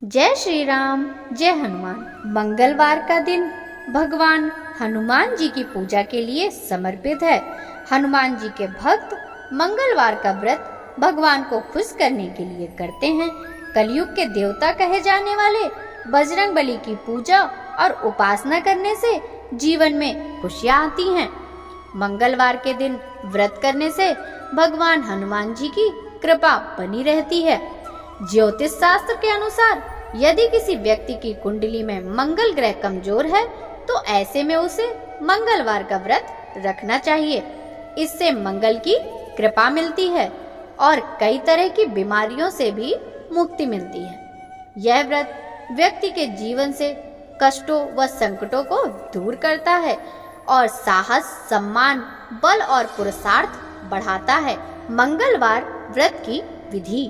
जय श्री राम, जय हनुमान। मंगलवार का दिन भगवान हनुमान जी की पूजा के लिए समर्पित है। हनुमान जी के भक्त मंगलवार का व्रत भगवान को खुश करने के लिए करते हैं। कलयुग के देवता कहे जाने वाले बजरंगबली की पूजा और उपासना करने से जीवन में खुशियां आती हैं। मंगलवार के दिन व्रत करने से भगवान हनुमान जी की कृपा बनी रहती है। ज्योतिष शास्त्र के अनुसार यदि किसी व्यक्ति की कुंडली में मंगल ग्रह कमजोर है तो ऐसे में उसे मंगलवार का व्रत रखना चाहिए। इससे मंगल की कृपा मिलती है और कई तरह की बीमारियों से भी मुक्ति मिलती है। यह व्रत व्यक्ति के जीवन से कष्टों व संकटों को दूर करता है और साहस, सम्मान, बल और पुरुषार्थ बढ़ाता है। मंगलवार व्रत की विधि।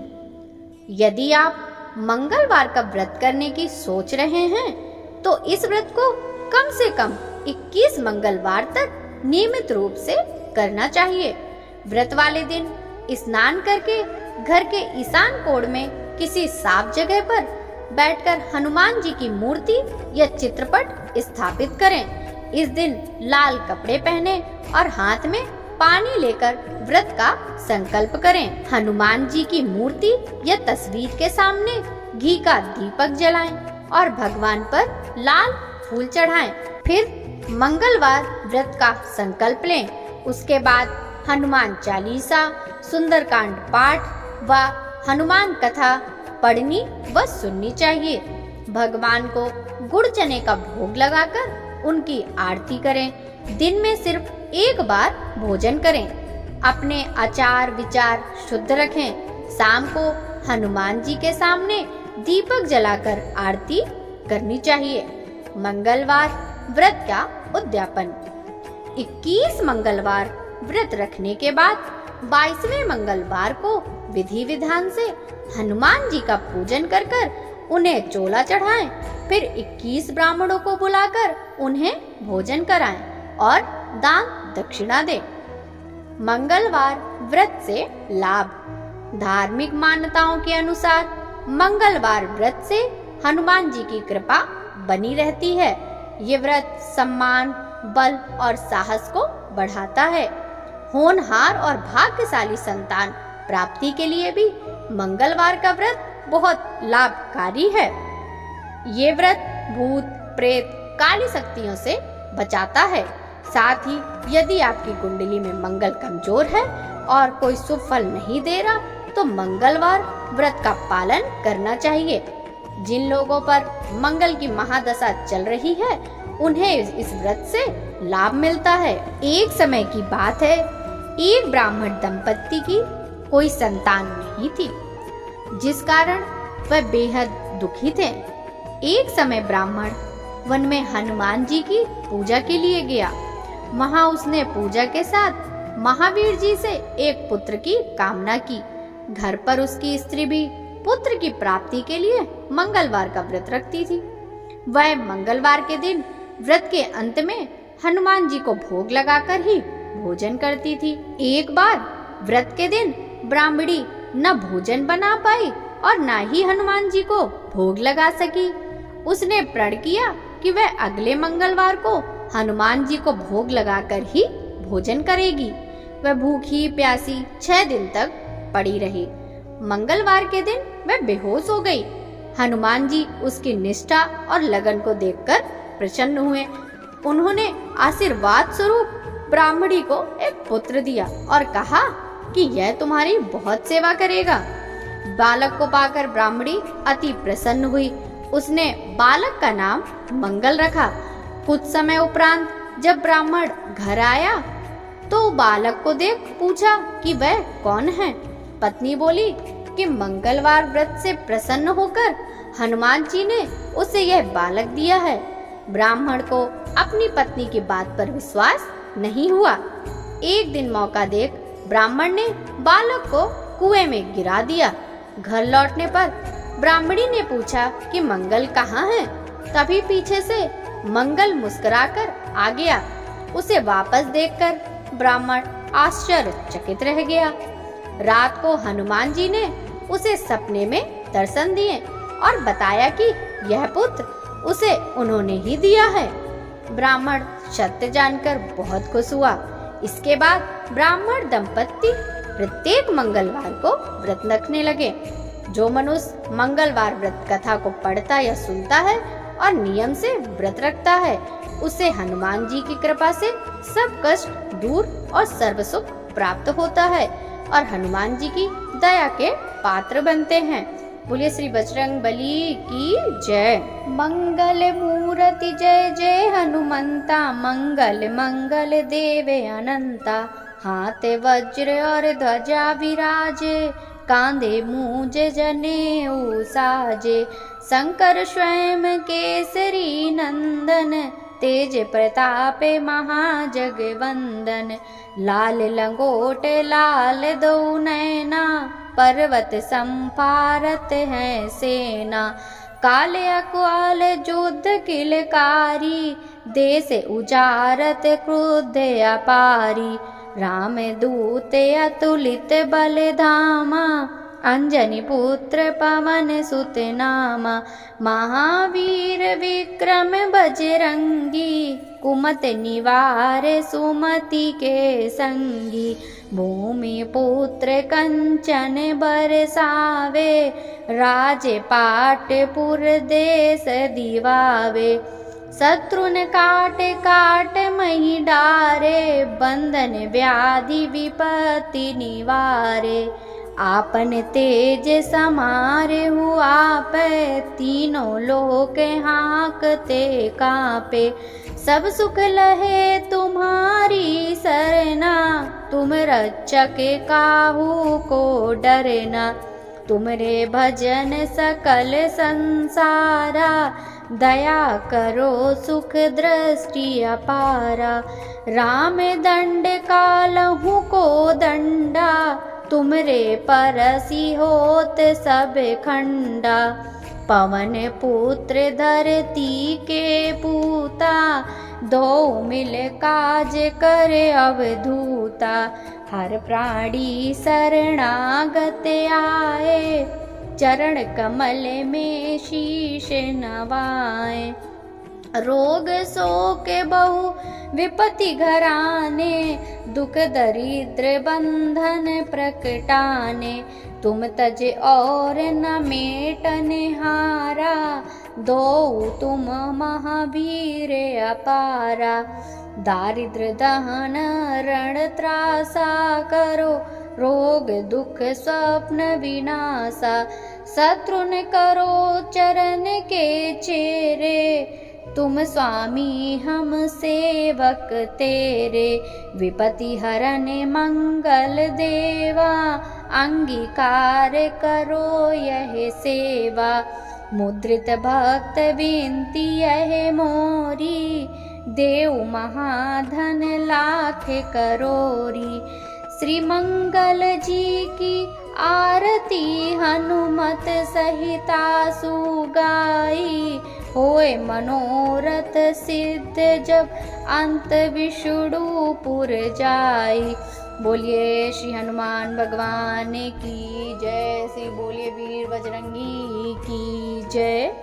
यदि आप मंगलवार का व्रत करने की सोच रहे हैं तो इस व्रत को कम से कम 21 मंगलवार तक नियमित रूप से करना चाहिए। व्रत वाले दिन स्नान करके घर के ईशान कोण में किसी साफ जगह पर बैठकर हनुमान जी की मूर्ति या चित्रपट स्थापित करें। इस दिन लाल कपड़े पहने और हाथ में पानी लेकर व्रत का संकल्प करें। हनुमान जी की मूर्ति या तस्वीर के सामने घी का दीपक जलाएं और भगवान पर लाल फूल चढ़ाएं। फिर मंगलवार व्रत का संकल्प लें। उसके बाद हनुमान चालीसा, सुंदरकांड पाठ व हनुमान कथा पढ़नी व सुननी चाहिए। भगवान को गुड़ चने का भोग लगाकर उनकी आरती करें। दिन में सिर्फ एक बार भोजन करें। अपने आचार विचार शुद्ध रखें। शाम को हनुमान जी के सामने दीपक जलाकर आरती करनी चाहिए। मंगलवार व्रत का उद्यापन। 21 मंगलवार व्रत रखने के बाद 22वें मंगलवार को विधि विधान से हनुमान जी का पूजन कर उन्हें चोला चढ़ाएं। फिर 21 ब्राह्मणों को बुलाकर उन्हें भोजन कराएं और दान दक्षिणा दें। मंगलवार व्रत से लाभ। धार्मिक मान्यताओं के अनुसार मंगलवार व्रत से हनुमान जी की कृपा बनी रहती है। ये व्रत सम्मान, बल और साहस को बढ़ाता है। होनहार और भाग्यशाली संतान प्राप्ति के लिए भी मंगलवार का व्रत बहुत लाभकारी है। ये व्रत भूत, प्रेत, काली शक्तियों से बचाता है। साथ ही यदि आपकी कुंडली में मंगल कमजोर है और कोई शुभ फल नहीं दे रहा तो मंगलवार व्रत का पालन करना चाहिए। जिन लोगों पर मंगल की महादशा चल रही है उन्हें इस व्रत से लाभ मिलता है। एक समय की बात है, एक ब्राह्मण दंपत्ति की कोई संतान नहीं थी, जिस कारण वह बेहद दुखी थे। एक समय ब्राह्मण वन में हनुमान जी की पूजा के लिए गया। वहां उसने पूजा के साथ महावीर जी से एक पुत्र की कामना की। घर पर उसकी स्त्री भी पुत्र की प्राप्ति के लिए मंगलवार का व्रत रखती थी। वह मंगलवार के दिन व्रत के अंत में हनुमान जी को भोग लगाकर ही भोजन करती थी। एक बार व्रत के दिन ब्राह्मणी न भोजन बना पाई और न ही हनुमान जी को भोग लगा सकी। उसने प्रण किया कि वह अगले मंगलवार को हनुमान जी को भोग लगाकर ही भोजन करेगी। वह भूखी प्यासी 6 दिन तक पड़ी रही। मंगलवार के दिन वह बेहोश हो गई। हनुमान जी उसकी निष्ठा और लगन को देखकर प्रसन्न हुए। उन्होंने आशीर्वाद स्वरूप ब्राह्मणी को एक पुत्र दिया और कहा कि यह तुम्हारी बहुत सेवा करेगा। बालक को पाकर ब्राह्मणी अति प्रसन्न हुई। उसने बालक का नाम मंगल रखा। कुछ समय उपरांत जब ब्राह्मण घर आया तो बालक को देख पूछा कि वह कौन है। पत्नी बोली कि मंगलवार व्रत से प्रसन्न होकर हनुमान जी ने उसे यह बालक दिया है। ब्राह्मण को अपनी पत्नी की बात पर विश्वास नहीं हुआ। एक दिन मौका देख ब्राह्मण ने बालक को कुएं में गिरा दिया। घर लौटने पर ब्राह्मणी ने पूछा कि मंगल कहाँ है। तभी पीछे से मंगल मुस्कुराकर आ गया। उसे वापस देखकर ब्राह्मण आश्चर्यचकित रह गया। रात को हनुमान जी ने उसे सपने में दर्शन दिए। और बताया कि यह पुत्र उसे उन्होंने ही दिया है। ब्राह्मण सत्य जानकर बहुत खुश हुआ। इसके बाद ब्राह्मण दंपत्ति प्रत्येक मंगलवार को व्रत रखने लगे। जो मनुष्य मंगलवार व्रत कथा को पढ़ता या सुनता है और नियम से व्रत रखता है, उसे हनुमान जी की कृपा से सब कष्ट दूर और सर्व सुख प्राप्त होता है और हनुमान जी की दया के पात्र बनते हैं। बोलिए श्री बजरंग बली की जय। मंगल मूर्ति जय जय हनुमंता, मंगल मंगल देवे अनंता। हाथ वज्र और ध्वजा विराजे, कांधे मूंज जनेऊ साजे। शंकर स्वयं केसरी नंदन, तेज प्रतापे महाजगवंदन। लाल लंगोट लाल दो नैना, पर्वत संपारत है सेना। काले अक्वाल युद्ध किलकारी, देश उजारत क्रुद्ध अपारी। राम दूत अतुलित बल धामा, अंजनी पुत्र पवन सुत नामा। महावीर विक्रम बजरंगी, कुमत निवार सुमति के संगी। भूमि पुत्र कंचन बरसावे, राजपाटपुर देश दिवावे। शत्रुन काट काट मही डारे, बंधन व्याधि विपत्ति निवारे। आपन तेज समारे हुआ पे, तीनों लोक हाँकते कांपे। सब सुख लहे तुम्हारी सरना, तुम रक्षक काहू को डरना। तुमरे भजन सकल संसारा, दया करो सुख दृष्टि अपारा। राम दंड कालहु को दंडा, तुमरे परसी होत सब खंडा। पवन पुत्र धरती के पूता, दो मिल काज करे अवधूता। हर प्राणी शरणागत आए, चरण कमल में शीश नवाए। रोग शोक बहु विपत्ति घराने, दुख दरिद्र बंधन प्रकटाने। तुम तज और न मेटने हारा, दो तुम महावीर अपारा। दारिद्र दहन रण त्रासा करो, रोग दुख स्वप्न विनाशा। शत्रुन करो चरण के चेरे, तुम स्वामी हम सेवक तेरे। विपत्ति हरन मंगल देवा, अंगीकार करो यह सेवा। मुद्रित भक्त विनती यह मोरी, देव महाधन लाख करोरी। श्री मंगल जी की आरती हनुमत सहिता सुगाई। होए मनोरथ सिद्ध जब अंत विष्णुपुर जाई। बोलिए श्री हनुमान भगवान की जय। श्री बोलिए वीर बजरंगी की जय।